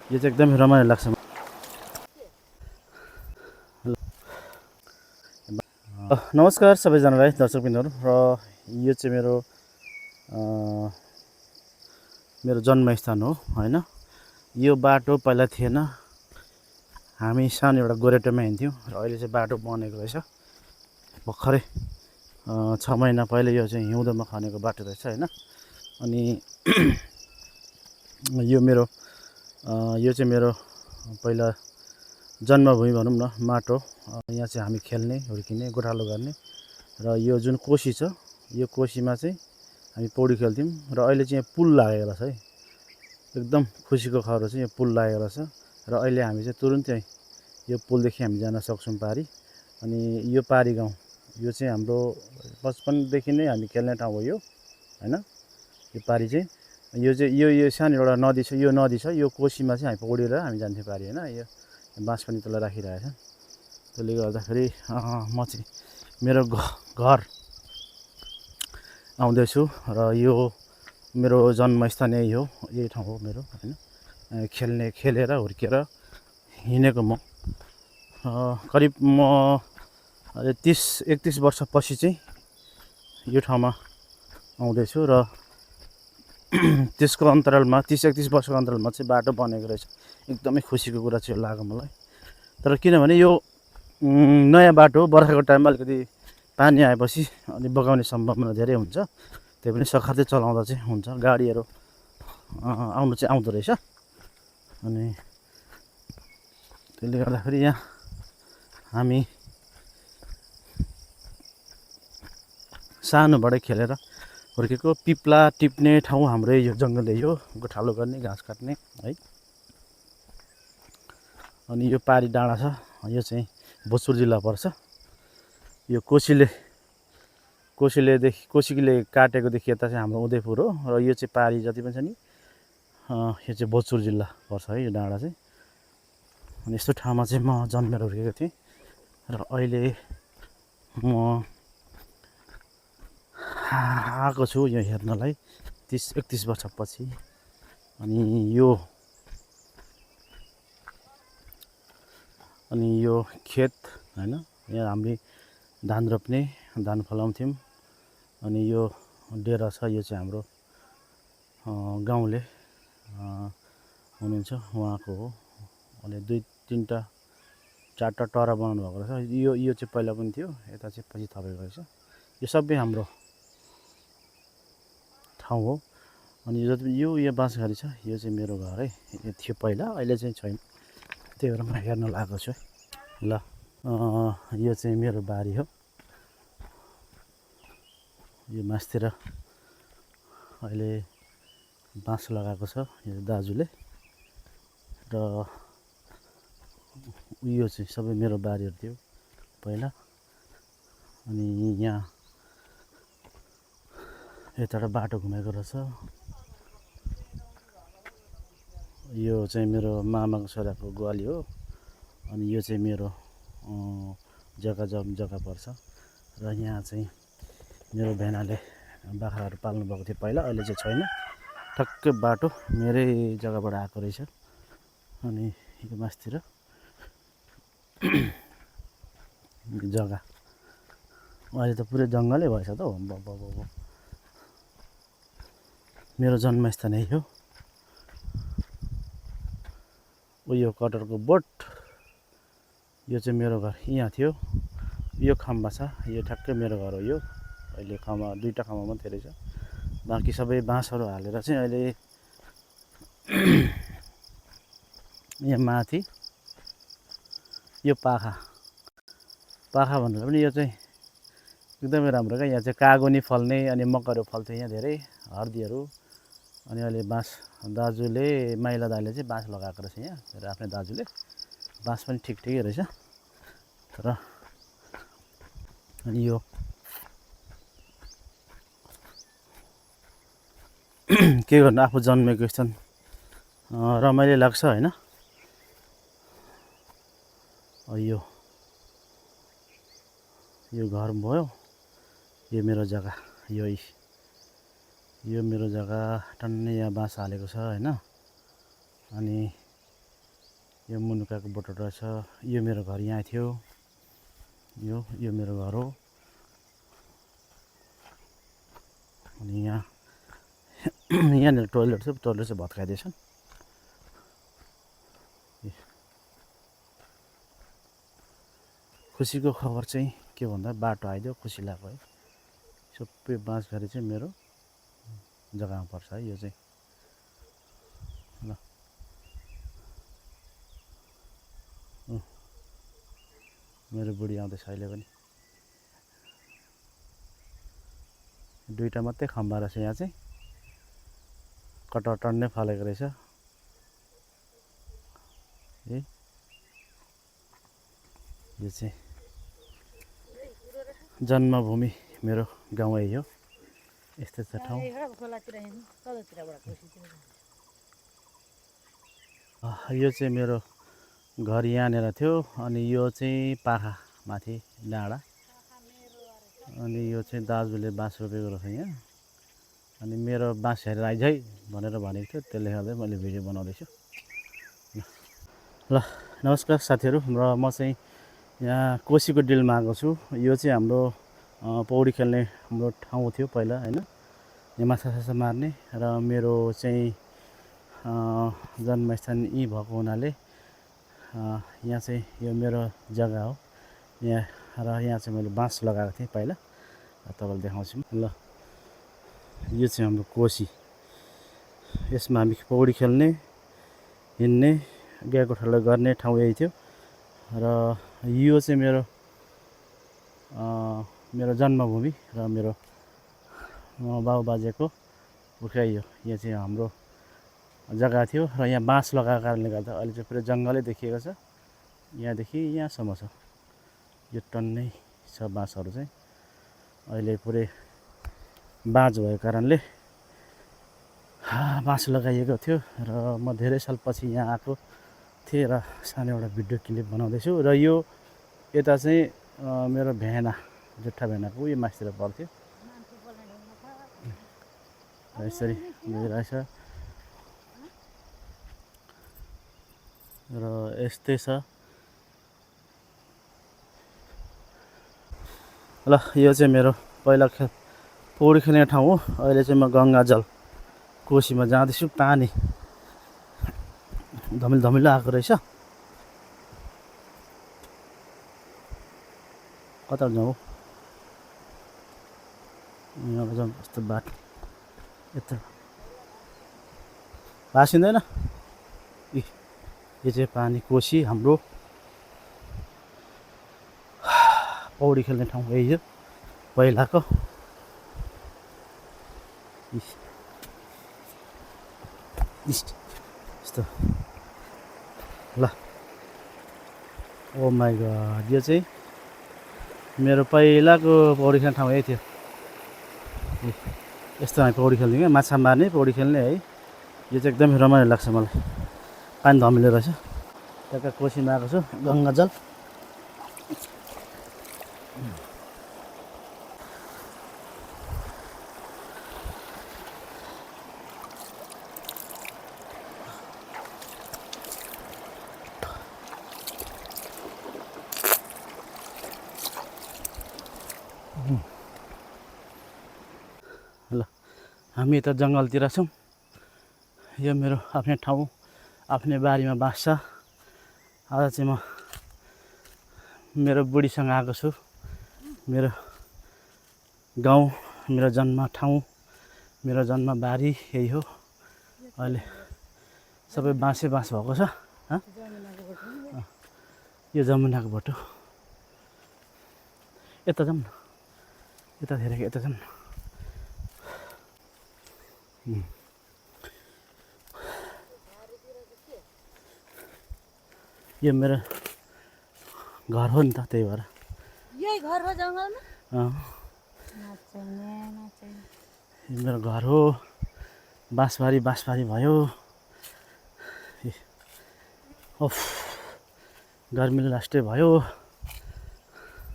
यो चाहिँ एकदमै रमाइलो लाग्छ। नमस्कार सबैजनालाई दर्शकबिन्दुहरू र यो चाहिँ मेरो जन्मस्थान हो हैन। यो बाटो पहिला थिएन, हामी सानो एउटा गोरेटोमा हिँड्थ्यौँ र अहिले चाहिँ बाटो बनेको रहेछ भर्खरै 6 महिना पहिले। यो चाहिँ हिउँदोमा खनेको बाटो रहेछ हैन। अनि यो चाहिँ मेरो पहिला जन्मभूमि भनौँ न, माटो। यहाँ चाहिँ हामी खेल्ने, हुर्किने, गोठालो गर्ने र यो जुन कोसी छ, यो कोसीमा चाहिँ हामी पौडी खेल्थ्यौँ र अहिले चाहिँ यहाँ पुल लागेको रहेछ है। एकदम खुसीको खबर चाहिँ यो पुल लागेको रहेछ र अहिले हामी चाहिँ तुरुन्तै यो पुलदेखि हामी जान सक्छौँ पारी। अनि यो पारी गाउँ, यो चाहिँ हाम्रो बचपनदेखि नै हामी खेल्ने ठाउँ हो यो हैन। यो पारी चाहिँ यो सानो एउटा नदी छ, यो नदी छ, यो कोसीमा चाहिँ हामी पौडेर हामी जान्थ्यौँ पारी हैन। यो बाँस पनि तल राखिरहेछ। त्यसले गर्दाखेरि म चाहिँ मेरो घर आउँदैछु र यो मेरो जन्मस्थान यही हो, यही ठाउँ हो मेरो हैन। खेलेर हुर्केर हिँडेको म करिब म 30-31 वर्षपछि चाहिँ यो ठाउँमा आउँदैछु र त्यसको अन्तरालमा 30-31 वर्षको अन्तरालमा चाहिँ बाटो बनेको रहेछ। एकदमै खुसीको कुरा चाहिँ लाग्यो मलाई। तर किनभने यो नयाँ बाटो बर्खाको टाइममा अलिकति पानी आएपछि अनि बगाउने सम्भावना धेरै हुन्छ। त्यही पनि सखार्दै चलाउँदा चाहिँ हुन्छ, गाडीहरू आउनु चाहिँ आउँदो रहेछ। अनि त्यसले गर्दाखेरि यहाँ हामी सानोबाटै खेलेर हुर्केको। पिप्ला टिप्ने ठाउँ हाम्रै यो जङ्गलै हो, गोठालो गर्ने, घाँस काट्ने है। अनि यो पारी डाँडा छ, यो चाहिँ भोजपुर जिल्ला पर्छ। यो कोसीले काटेकोदेखि यता चाहिँ हाम्रो उदयपुर हो र यो चाहिँ पारी जति पनि छ नि, यो चाहिँ भोजपुर जिल्ला पर्छ है यो डाँडा चाहिँ। अनि यस्तो ठाउँमा चाहिँ म जन्मेर हुर्केको थिएँ र अहिले म आएको छु यो हेर्नलाई 30-31 वर्षपछि। अनि यो खेत हैन, यहाँ हामी धान रोप्ने, धान फलाउँथ्यौँ। अनि यो डेरा छ, यो चाहिँ हाम्रो गाउँले हुनुहुन्छ उहाँको हो। अनि 2-3-4टा टरा बनाउनु भएको रहेछ। यो चाहिँ पहिला पनि थियो, यता चाहिँ पछि थपेको रहेछ। यो सबै हाम्रो ठाउँ हो। अनि यो बाँसघारी छ, यो चाहिँ मेरो घर है। यो थियो पहिला, अहिले चाहिँ छैन, त्यही भएर म हेर्न लागेको छु ल। यो चाहिँ मेरो बारी हो। यो मासतिर अहिले बाँस लगाएको छ यो दाजुले र यो चाहिँ सबै मेरो बारीहरू थियो पहिला। अनि यहाँ यताबाट बाटो घुमेको रहेछ। यो चाहिँ मेरो मामाको छोराको ग्वाली हो। अनि यो चाहिँ मेरो जग्गा पर्छ र यहाँ चाहिँ मेरो भेनाले बाख्राहरू पाल्नु भएको थियो पहिला, अहिले चाहिँ छैन। ठक्कै बाटो मेरै जग्गाबाट आएको रहेछ। अनि यो मासतिर जग्गा अहिले त पुरै जङ्गलै भएछ त हो। मेरो जन्मस्थान यही हो। यो कटरको बोट, यो चाहिँ मेरो घर यहाँ थियो। यो खम्बा छ, यो ठ्याक्कै मेरो घर हो। यो अहिले खम्बा 2टा खम्बा मात्रै रहेछ, बाँकी सबै बाँसहरू हालेर चाहिँ अहिले यहाँ माथि यो पाखा भनेर पनि यो चाहिँ एकदमै राम्रो क्या। यहाँ चाहिँ कागुनी फल्ने अनि मकैहरू फल्थ्यो यहाँ धेरै, हर्दीहरू। अनि अहिले बाँस माइला दाइले चाहिँ बाँस लगाएको रहेछ यहाँ, र आफ्नै दाजुले बाँस पनि ठिकै रहेछ। तर अनि यो के गर्नु, आफू जन्मेको स्थान रमाइलो लाग्छ होइन। यो घर भयो, यो मेरो जग्गा, यो मेरो जग्गा टन्नै यहाँ बाँस हालेको छ होइन। अनि यो मुनुकाको बोट रहेछ। यो मेरो घर यहाँ थियो। यो मेरो घर हो। अनि यहाँनिर टोइलेट छ। टोइलेट चाहिँ भत्काइदिएछन्। खुसीको खबर चाहिँ के भन्दा बाटो आइदियो, खुसी लाग्यो है। सबै बाँसघारी चाहिँ मेरो जग्गामा पर्छ है। यो चाहिँ ल मेरो बुढी आउँदैछ अहिले पनि। दुईटा मात्रै खम्बा रहेछ यहाँ चाहिँ, कटर टन्नै फलेको रहेछ है। यो चाहिँ जन्मभूमि मेरो गाउँ यही हो। यस्तो छ ठाउँ। यो चाहिँ मेरो घर यहाँनिर थियो। अनि यो चाहिँ पाखा माथि डाँडा। अनि यो चाहिँ दाजुले बाँस रोपेको रहेछ यहाँ। अनि मेरो बाँस हेरेर आइज है भनेर भनेको थियो, त्यसले गर्दा मैले भिडियो बनाउँदैछु। ल नमस्कार साथीहरू, र म चाहिँ यहाँ कोसीको डिलमा आएको छु। यो चाहिँ हाम्रो पौडी खेल्ने हाम्रो ठाउँ थियो पहिला होइन, यहाँ माछा मार्ने। र मेरो चाहिँ जन्मस्थान यहीँ भएको हुनाले यहाँ चाहिँ यो मेरो जग्गा हो यहाँ। र यहाँ चाहिँ मैले बाँस लगाएको थिएँ पहिला, तपाईँलाई देखाउँछु ल। यो चाहिँ हाम्रो कोसी। यसमा हामी पौडी खेल्ने, हिँड्ने, गाईगोठालो गर्ने ठाउँ यही थियो। र यो चाहिँ मेरो जन्मभूमि र मेरो बाबुबाजेको पुर्खै हो। यो चाहिँ हाम्रो जग्गा थियो। र यहाँ बाँस लगाएको कारणले गर्दा अहिले चाहिँ पुरै जङ्गलै देखिएको छ। यहाँदेखि यहाँसम्म छ। यो टन्नै छ बाँसहरू चाहिँ। अहिले पुरै बाँझ भएको कारणले बाँस लगाइएको थियो। र म धेरै साल पछि यहाँ आएको थिएँ र सानो एउटा भिडियो क्लिप बनाउँदैछु। र यो यता चाहिँ मेरो भेना, जुठा भेनाको यो मास्तिर पर्थ्यो। यसरी गइरहेछ। र यस्तै छ। ल यो चाहिँ मेरो पहिला पौडी खेल्ने ठाउँ हो। अहिले चाहिँ म गङ्गाजल कोसीमा जाँदैछु। पानी धमिलो आएको रहेछ। कता जाउँ? यहाँ जाउँ। यस्तो बाटो यता भासिँदैन। यो चाहिँ पानी कोसी हाम्रो पौडी खेल्ने ठाउँ यही हो पहिलाको। यस्तो ल। ओ माई गॉड, यो चाहिँ मेरो पहिलाको पौडी खेल्ने ठाउँ यही थियो। यस्तो हामी पौडी खेल्ने क्या, माछा मार्ने, पौडी खेल्ने है। यो चाहिँ एकदमै रमाइलो लाग्छ मलाई। पानी धमिलो रहेछ। त्यहाँ कोसीमा आएको छु, गङ्गाजल। ल हामी यता जङ्गलतिर छौँ। यो मेरो आफ्नै ठाउँ, आफ्नै बारीमा बाँस छ। आज चाहिँ म मेरो बुढीसँग आएको छु। मेरो गाउँ, मेरो जन्म ठाउँ, मेरो जन्मबारी यही हो। अहिले सबै बाँसै बाँस भएको छ। यो जमुनाको भोटो। यता जाउँ न, यता धेरै यता जाउँ न। यो मेरो घर हो नि त, त्यही भएर। यही घर हो जङ्गलमा? यो मेरो घर हो। बाँसबारी भयो। गर्मीले लास्टै भयो।